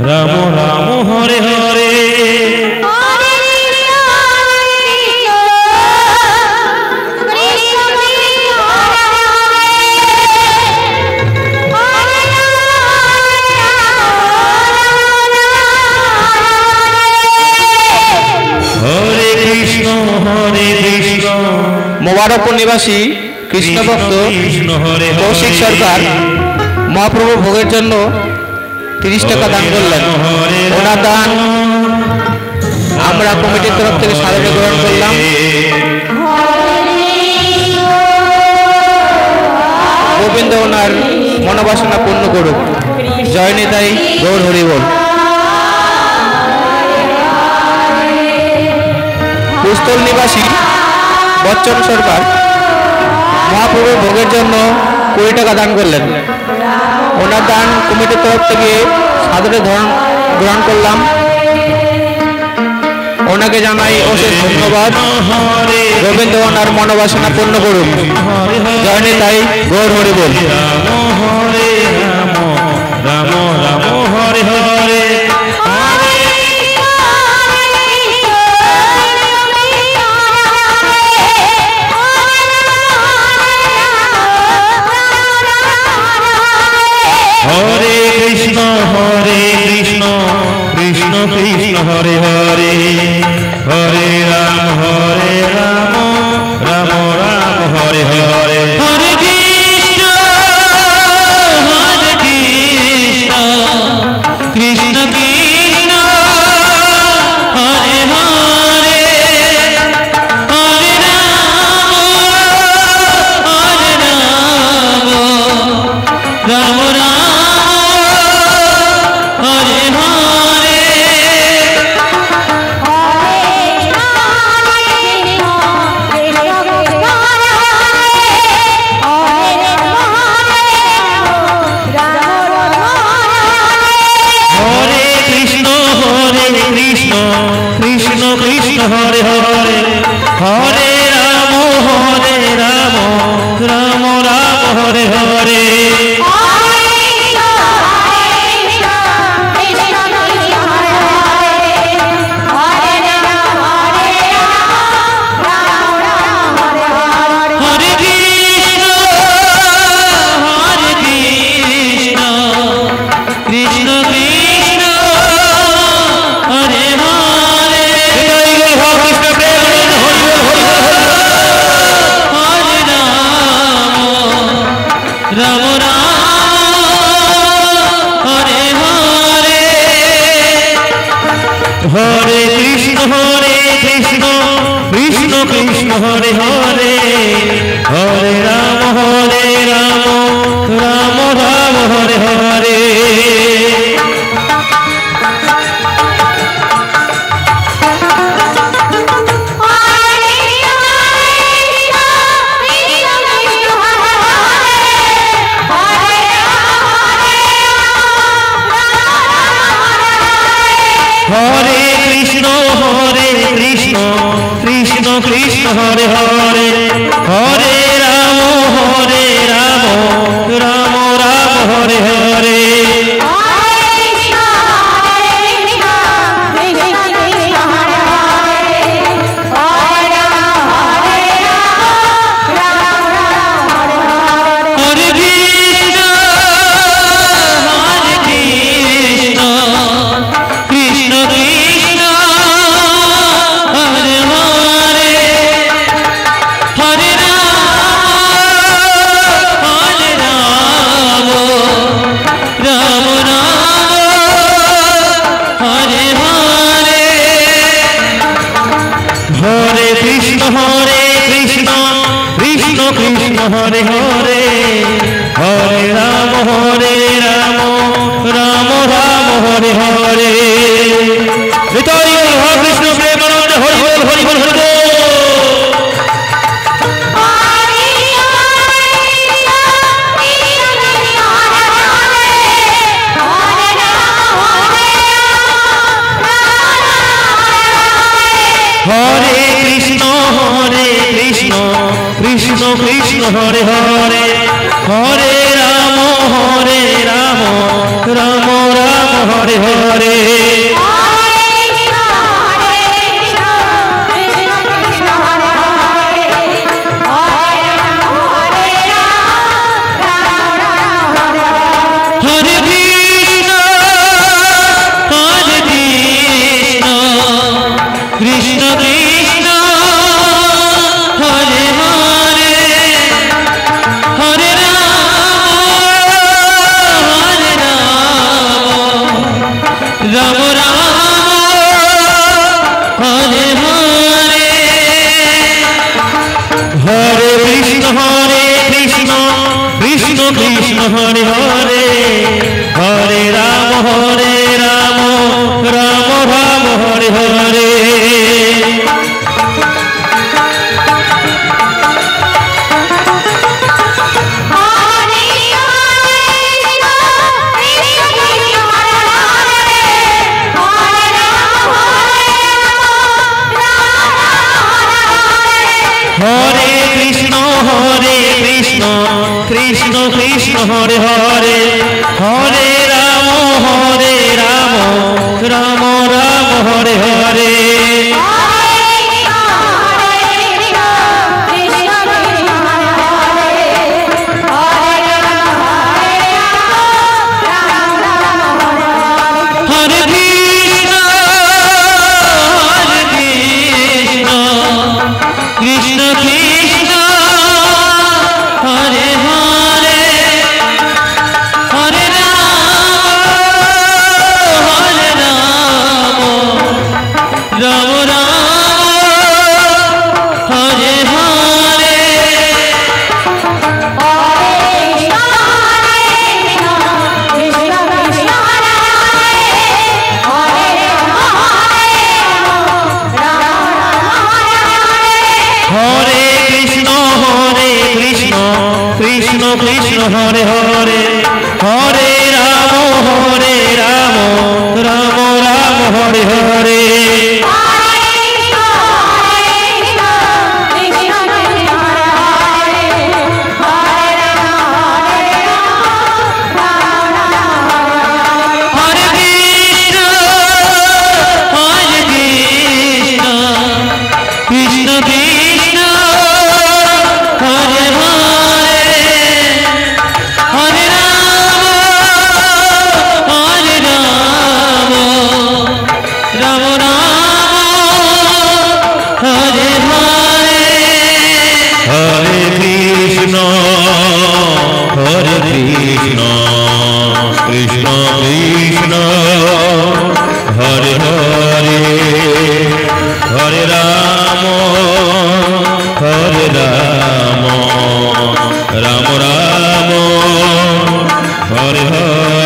রাম রাম হরে হরে মোবারকপুর নিবাসী কৃষ্ণ ভক্ত কৌশিক সরকার মহাপ্রভু ভোগের জন্য 30 টাকা দান করলেন। ওনার দান আমরা কমিটির তরফ থেকে সাদরে গ্রহণ করলাম। গোবিন্দ ওনার মনোবাসনা পূর্ণ করুক। জয় নিতাই গৌর হরি বল। পুস্তল নিবাসী বচ্চন সরকার মহাপ্রভুর ভোগের জন্য 20 টাকা দান করলেন। ওনার দান কমিটির তরফ থেকে সাদরে গ্রহণ করলাম। ওনাকে জানাই অশেষ ধন্যবাদ। গোবিন্দ ওনার মনোবাসনা পূর্ণ করুন। জয় নিতাই গৌর হরি বল। রাম রাম হরে হরে हरे कृष्ण कृष्ण कृष्ण हरे हरे हरे राम राम राम हरे हरे हरे कृष्ण कृष्ण कृष्ण हरे हरे हरे राम राम राम हरे हरे हरे राम राम राम हरे हरे हरे कृष्ण कृष्ण कृष्ण हरे हरे हरे राम राम राम हरे हरे हरे कृष्ण कृष्ण कृष्ण हरे हरे हरे राम राम राम हरे हरे हरे हरे हरे राम राम राम हरे हरे निताई गौर कृष्ण प्रेमानंद हरि बोल हरि बोल हरि बोल। हरे कृष्ण कृष्ण कृष्ण हरे हरे हरे राम राम राम हरे হরে হরে কৃষ্ণ কৃষ্ণ হরে হরে হরে রাম রাম হরে হরে হরে কৃষ্ণ কৃষ্ণ কৃষ্ণ হরে হরে হরে রাম রাম রাম হরে হরে হরে কৃষ্ণ কৃষ্ণ কৃষ্ণ হরে হরে হরে রাম রাম রাম হরে হরে হরে কৃষ্ণ কৃষ্ণ হরে হরে হরে রাম রাম রাম হরে হরে হরে কৃষ্ণ কৃষ্ণ কৃষ্ণ হরে হরে হরে রাম রাম রাম হরে হরে কৃষ্ণ কৃষ্ণ হরে হরে হরে রাম রাম হরে হরে হরে কৃষ্ণ কৃষ্ণ কৃষ্ণ হরে হরে হরে রাম রাম রাম হরে হরে